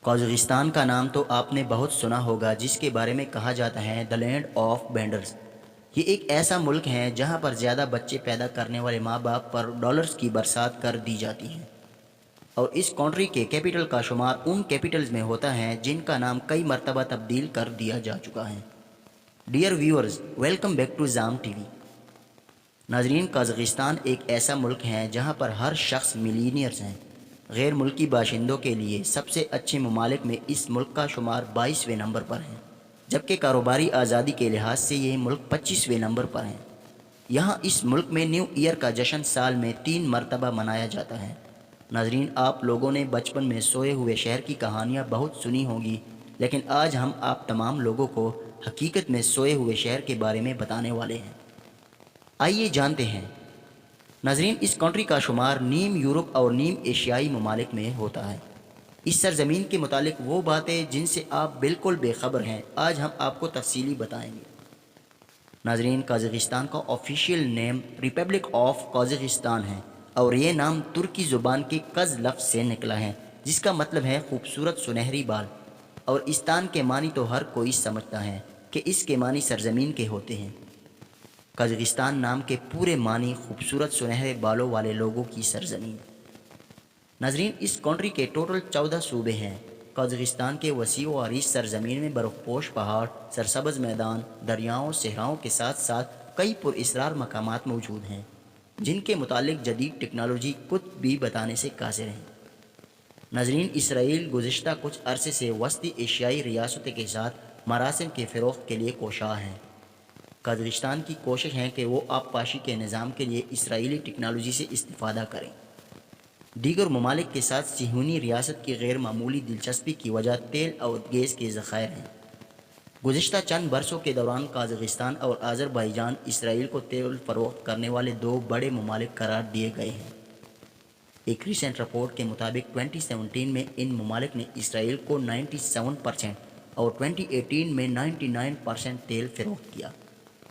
Kazakhstan کا نام تو آپ نے بہت سنا ہوگا، جس کے بارے میں کہا جاتا ہے دا لینڈ آف بینڈرز۔ یہ ایک ایسا ملک ہے جہاں پر زیادہ بچے پیدا کرنے والے ماں باپ پر ڈالرز کی برسات کر دی جاتی ہے، اور اس کنٹری کے کیپٹل کا شمار ان کیپٹلز میں ہوتا ہے جن کا نام کئی مرتبہ تبدیل کر دیا جا چکا ہے۔ Dear viewers, welcome back to Zam TV وی۔ ناظرین، قازقستان ایک ایسا ملک ہے جہاں پر ہر شخص ملینئرز ہیں۔ غیر ملکی باشندوں کے لیے سب سے اچھے ممالک میں اس ملک کا شمار 22ویں نمبر پر ہے، جبکہ کاروباری آزادی کے لحاظ سے یہ ملک 25ویں نمبر پر ہے۔ یہاں اس ملک میں نیو ایئر کا جشن سال میں 3 مرتبہ منایا جاتا ہے۔ ناظرین، آپ لوگوں نے بچپن میں سوئے ہوئے شہر کی کہانیاں بہت سنی ہوں گی، لیکن آج ہم آپ تمام لوگوں کو حقیقت میں سوئے ہوئے شہر کے بارے میں بتانے والے ہیں۔ آئیے جانتے ہیں۔ ناظرین، اس کنٹری کا شمار نیم یورپ اور نیم ایشیائی ممالک میں ہوتا ہے۔ اس سرزمین کے متعلق وہ باتیں جن سے آپ بالکل بے خبر ہیں، آج ہم آپ کو تفصیلی بتائیں گے۔ ناظرین، قازقستان کا official name republic of Kazakhstan ہے، اور یہ نام ترکی زبان کے قز لفظ سے نکلا ہے، جس کا مطلب ہے خوبصورت سنہری بال، اور استان کے معنی تو ہر کوئی سمجھتا ہے کہ اس کے معنی سرزمین کے ہوتے ہیں۔ قازقستان نام کے پورے معنی خوبصورت سنہرے بالوں والے لوگوں کی سرزمین۔ ناظرین، اس کنٹری کے ٹوٹل 14 صوبے ہیں۔ قازقستان کے وسیع و عریض سرزمین میں برف پوش پہاڑ، سرسبز میدان، دریاؤں، صحراؤں کے ساتھ ساتھ کئی پراسرار مقامات موجود ہیں، جن کے متعلق جدید ٹیکنالوجی کچھ بھی بتانے سے قاصر ہیں۔ ناظرین، اسرائیل گزشتہ کچھ عرصے سے وسطی ایشیائی ریاستوں کے ساتھ مراسم کے فروغ کے لیے کوشاں ہیں۔ قازقستان کی کوشش ہے کہ وہ آبپاشی کے نظام کے لیے اسرائیلی ٹیکنالوجی سے استفادہ کریں۔ دیگر ممالک کے ساتھ صہیونی ریاست کی غیر معمولی دلچسپی کی وجہ تیل اور گیس کے ذخائر ہیں۔ گزشتہ چند برسوں کے دوران قازقستان اور آذربائیجان اسرائیل کو تیل فروخت کرنے والے 2 بڑے ممالک قرار دیے گئے ہیں۔ ایک ریسنٹ رپورٹ کے مطابق 2017 میں ان ممالک نے اسرائیل کو 97% اور 2018 میں 99% تیل فروخت کیا۔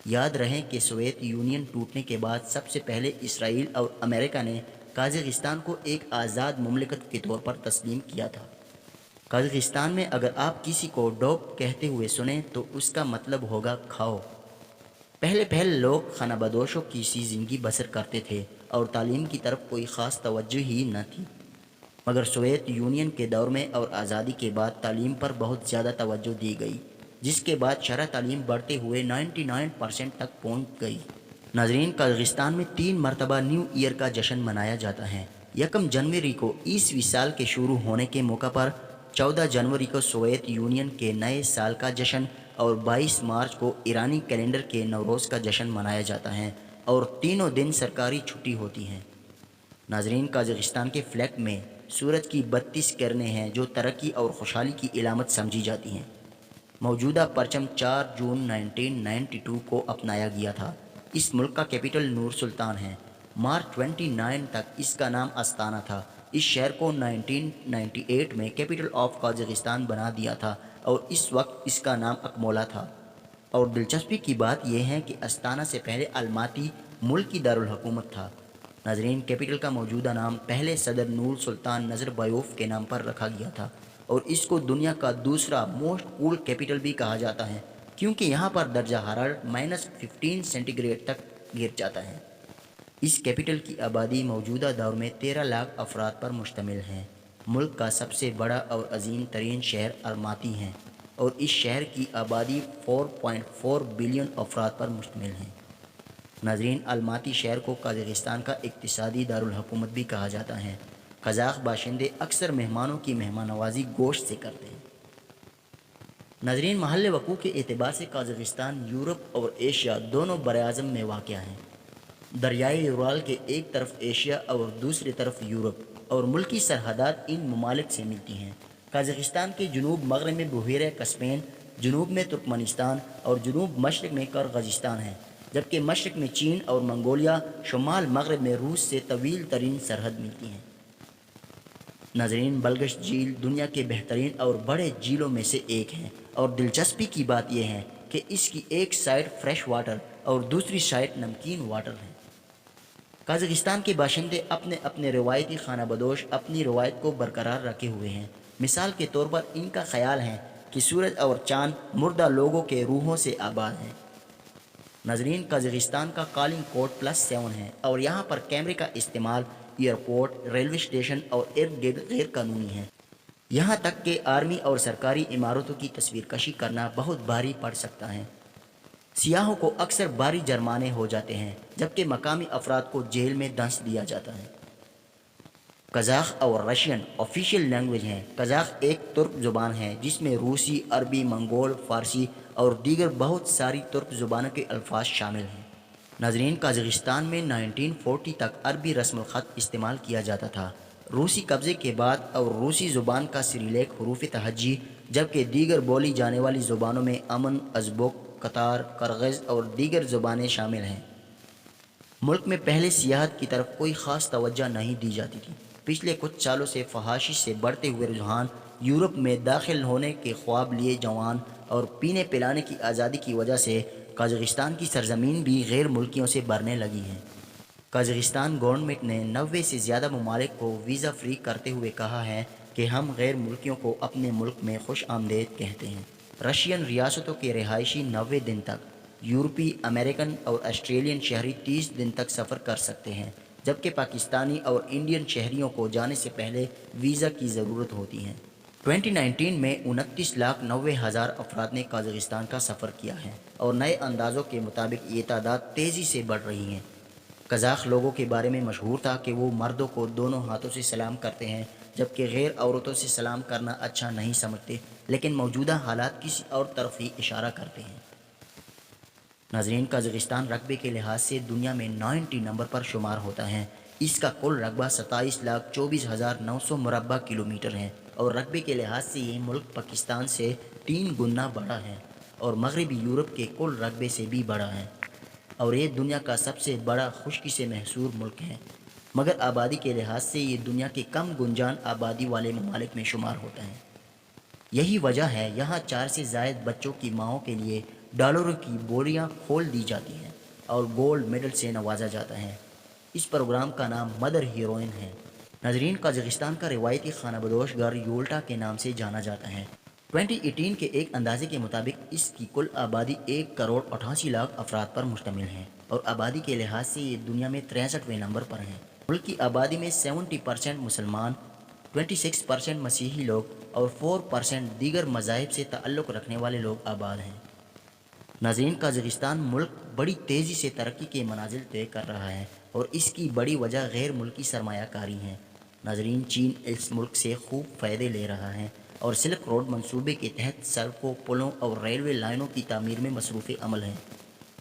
یاد رہیں کہ سوویت یونین ٹوٹنے کے بعد سب سے پہلے اسرائیل اور امریکہ نے قازقستان کو ایک آزاد مملکت کے طور پر تسلیم کیا تھا۔ قازقستان میں اگر آپ کسی کو ڈوپ کہتے ہوئے سنیں تو اس کا مطلب ہوگا کھاؤ۔ پہلے لوگ خانہ بدوشوں کی سی زندگی بسر کرتے تھے اور تعلیم کی طرف کوئی خاص توجہ ہی نہ تھی، مگر سوویت یونین کے دور میں اور آزادی کے بعد تعلیم پر بہت زیادہ توجہ دی گئی، جس کے بعد شرح تعلیم بڑھتے ہوئے 99% تک پہنچ گئی۔ ناظرین، قازقستان میں 3 مرتبہ نیو ایئر کا جشن منایا جاتا ہے۔ 1 جنوری کو عیسوی سال کے شروع ہونے کے موقع پر، 14 جنوری کو سوویت یونین کے نئے سال کا جشن، اور 22 مارچ کو ایرانی کیلنڈر کے نوروز کا جشن منایا جاتا ہے، اور تینوں دن سرکاری چھٹی ہوتی ہیں۔ ناظرین، قازقستان کے فلیگ میں سورج کی 32 کرنیں ہیں جو ترقی اور خوشحالی کی علامت سمجھی جاتی ہیں۔ موجودہ پرچم 4 جون 1992 کو اپنایا گیا تھا۔ اس ملک کا کیپٹل نور سلطان ہے۔ مارچ 29 تک اس کا نام استانا تھا۔ اس شہر کو 1998 میں کیپٹل آف قازقستان بنا دیا تھا، اور اس وقت اس کا نام اکمولا تھا۔ اور دلچسپی کی بات یہ ہے کہ استانا سے پہلے الماتی ملک کی دارالحکومت تھا۔ ناظرین، کیپٹل کا موجودہ نام پہلے صدر نور سلطان نظربایوف کے نام پر رکھا گیا تھا، اور اس کو دنیا کا دوسرا موسٹ کول کیپٹل بھی کہا جاتا ہے، کیونکہ یہاں پر درجہ حرارت -15 سینٹی گریڈ تک گر جاتا ہے۔ اس کیپٹل کی آبادی موجودہ دور میں 13 لاکھ افراد پر مشتمل ہے۔ ملک کا سب سے بڑا اور عظیم ترین شہر الماتی ہے، اور اس شہر کی آبادی 4.4 بلین افراد پر مشتمل ہے۔ ناظرین، الماتی شہر کو قازقستان کا اقتصادی دارالحکومت بھی کہا جاتا ہے۔ قزاق باشندے اکثر مہمانوں کی مہمان نوازی گوشت سے کرتے ہیں۔ ناظرین، محل وقوع کے اعتبار سے قازقستان یورپ اور ایشیا دونوں براعظم میں واقع ہے۔ دریائے یورال کے ایک طرف ایشیا اور دوسری طرف یورپ، اور ملکی سرحدات ان ممالک سے ملتی ہیں۔ قازقستان کے جنوب مغرب میں بحیرہ کسپین، جنوب میں ترکمانستان، اور جنوب مشرق میں کرغزستان ہے، جبکہ مشرق میں چین اور منگولیا، شمال مغرب میں روس سے طویل ترین سرحد ملتی ہیں۔ ناظرین، بلگش جھیل دنیا کے بہترین اور بڑے جھیلوں میں سے ایک ہے، اور دلچسپی کی بات یہ ہے کہ اس کی ایک سائڈ فریش واٹر اور دوسری سائڈ نمکین واٹر ہے۔ قازقستان کے باشندے اپنے روایتی خانہ بدوش اپنی روایت کو برقرار رکھے ہوئے ہیں۔ مثال کے طور پر ان کا خیال ہے کہ سورج اور چاند مردہ لوگوں کے روحوں سے آباد ہیں۔ ناظرین، قازقستان کا کالنگ کوڈ +7 ہے اور یہاں پر کیمرے کا استعمال ایئرپورٹ، ریلوے اسٹیشن اور ارد گرد غیر قانونی ہے۔ یہاں تک کہ آرمی اور سرکاری عمارتوں کی تصویر کشی کرنا بہت بھاری پڑ سکتا ہے۔ سیاحوں کو اکثر بھاری جرمانے ہو جاتے ہیں، جبکہ مقامی افراد کو جیل میں دنس دیا جاتا ہے۔ قزاق اور رشین آفیشیل لینگویج ہیں۔ قزاق ایک ترک زبان ہے جس میں روسی، عربی، منگول، فارسی اور دیگر بہت ساری ترک زبانوں کے الفاظ شامل ہیں۔ ناظرین، قازقستان میں 1940 تک عربی رسم الخط استعمال کیا جاتا تھا۔ روسی قبضے کے بعد اور روسی زبان کا سریلیک حروف تہجی، جبکہ دیگر بولی جانے والی زبانوں میں امن، ازبک، قطار، کرغز اور دیگر زبانیں شامل ہیں۔ ملک میں پہلے سیاحت کی طرف کوئی خاص توجہ نہیں دی جاتی تھی۔ پچھلے کچھ سالوں سے فحاشی سے بڑھتے ہوئے رجحان، یورپ میں داخل ہونے کے خواب لیے جوان اور پینے پلانے کی آزادی کی وجہ سے قازقستان کی سرزمین بھی غیر ملکیوں سے بھرنے لگی ہے۔ قازقستان گورنمنٹ نے 90 سے زیادہ ممالک کو ویزا فری کرتے ہوئے کہا ہے کہ ہم غیر ملکیوں کو اپنے ملک میں خوش آمدید کہتے ہیں۔ رشین ریاستوں کے رہائشی 90 دن تک، یورپی، امریکن اور آسٹریلین شہری 30 دن تک سفر کر سکتے ہیں، جبکہ پاکستانی اور انڈین شہریوں کو جانے سے پہلے ویزا کی ضرورت ہوتی ہے۔ 2019 میں 29,90,000 افراد نے قازقستان کا سفر کیا ہے اور نئے اندازوں کے مطابق یہ تعداد تیزی سے بڑھ رہی ہے۔ قزاق لوگوں کے بارے میں مشہور تھا کہ وہ مردوں کو دونوں ہاتھوں سے سلام کرتے ہیں، جبکہ غیر عورتوں سے سلام کرنا اچھا نہیں سمجھتے، لیکن موجودہ حالات کسی اور طرف ہی اشارہ کرتے ہیں۔ ناظرین، قازقستان رقبے کے لحاظ سے دنیا میں 90 نمبر پر شمار ہوتا ہے۔ اس کا کل رقبہ 27,24,900 مربع کلومیٹر ہے اور رقبے کے لحاظ سے یہ ملک پاکستان سے 3 گنا بڑا ہے اور مغربی یورپ کے کل رقبے سے بھی بڑا ہے، اور یہ دنیا کا سب سے بڑا خشکی سے محصور ملک ہے، مگر آبادی کے لحاظ سے یہ دنیا کے کم گنجان آبادی والے ممالک میں شمار ہوتا ہے۔ یہی وجہ ہے یہاں 4 سے زائد بچوں کی ماؤں کے لیے ڈالروں کی بوریاں کھول دی جاتی ہیں اور گولڈ میڈل سے نوازا جاتا ہے۔ اس پروگرام کا نام مدر ہیروئن ہے۔ ناظرین، قازقستان کا روایتی خانہ بدوش گھر یولٹا کے نام سے جانا جاتا ہے۔ 2018 کے ایک اندازے کے مطابق اس کی کل آبادی 1,88,00,000 افراد پر مشتمل ہے اور آبادی کے لحاظ سے یہ دنیا میں 63ویں نمبر پر ہے۔ ملک کی آبادی میں 70% مسلمان، 26% مسیحی لوگ اور 4% دیگر مذاہب سے تعلق رکھنے والے لوگ آباد ہیں۔ ناظرین، قازقستان ملک بڑی تیزی سے ترقی کے منازل طے کر رہا ہے اور اس کی بڑی وجہ غیر ملکی سرمایہ کاری ہے۔ ناظرین، چین اس ملک سے خوب فائدے لے رہا ہے اور سلک روڈ منصوبے کے تحت سڑکوں، پلوں اور ریلوے لائنوں کی تعمیر میں مصروف عمل ہے۔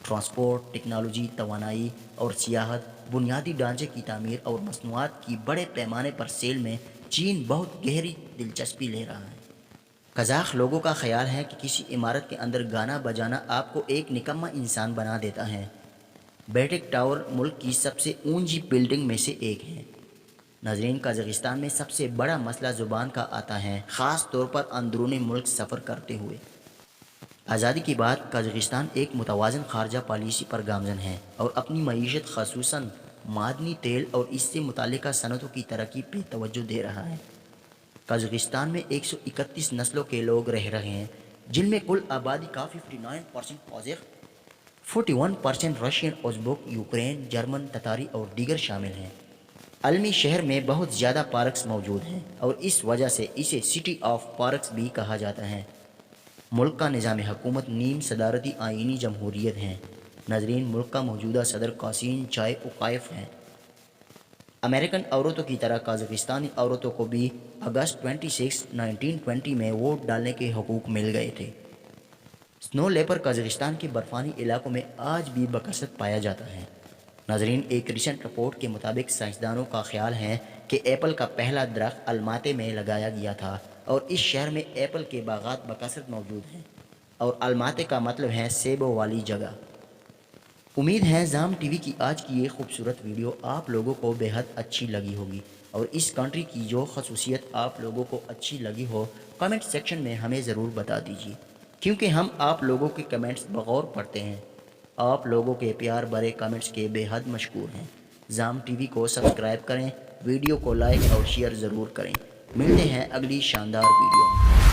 ٹرانسپورٹ، ٹیکنالوجی، توانائی اور سیاحت، بنیادی ڈھانچے کی تعمیر اور مصنوعات کی بڑے پیمانے پر سیل میں چین بہت گہری دلچسپی لے رہا ہے۔ قزاق لوگوں کا خیال ہے کہ کسی عمارت کے اندر گانا بجانا آپ کو ایک نکما انسان بنا دیتا ہے۔ بیٹک ٹاور ملک کی سب سے اونچی بلڈنگ میں سے ایک ہے۔ ناظرین، قازقستان میں سب سے بڑا مسئلہ زبان کا آتا ہے، خاص طور پر اندرون ملک سفر کرتے ہوئے۔ آزادی کے بعد قازقستان ایک متوازن خارجہ پالیسی پر گامزن ہے اور اپنی معیشت، خصوصاً معدنی تیل اور اس سے متعلقہ صنعتوں کی ترقی پہ توجہ دے رہا ہے۔ قازقستان میں 131 نسلوں کے لوگ رہ رہے ہیں، جن میں کل آبادی کا 59% قازق، 41% رشین، ازبک، یوکرین، جرمن، تتاری اور دیگر شامل ہیں۔ عالمی شہر میں بہت زیادہ پارکس موجود ہیں اور اس وجہ سے اسے سٹی آف پارکس بھی کہا جاتا ہے۔ ملک کا نظام حکومت نیم صدارتی آئینی جمہوریت ہے۔ ناظرین، ملک کا موجودہ صدر قاسم چائے اوقائف ہے۔ امریکن عورتوں کی طرح قازقستانی عورتوں کو بھی اگست 26، 1920 میں ووٹ ڈالنے کے حقوق مل گئے تھے۔ سنو لیپر قازقستان کے برفانی علاقوں میں آج بھی بکثرت پایا جاتا ہے۔ ناظرین، ایک ریسنٹ رپورٹ کے مطابق سائنسدانوں کا خیال ہے کہ ایپل کا پہلا درخت الماتے میں لگایا گیا تھا اور اس شہر میں ایپل کے باغات بکثرت موجود ہیں، اور الماتے کا مطلب ہے سیبوں والی جگہ۔ امید ہے زام ٹی وی کی آج کی یہ خوبصورت ویڈیو آپ لوگوں کو بے حد اچھی لگی ہوگی، اور اس کنٹری کی جو خصوصیت آپ لوگوں کو اچھی لگی ہو کمنٹ سیکشن میں ہمیں ضرور بتا دیجیے، کیونکہ ہم آپ لوگوں کے کمنٹس بغور پڑھتے ہیں۔ آپ لوگوں کے پیار بھرے کمنٹس کے بے حد مشکور ہیں۔ زام ٹی وی کو سبسکرائب کریں، ویڈیو کو لائک اور شیئر ضرور کریں۔ ملتے ہیں اگلی شاندار ویڈیو میں۔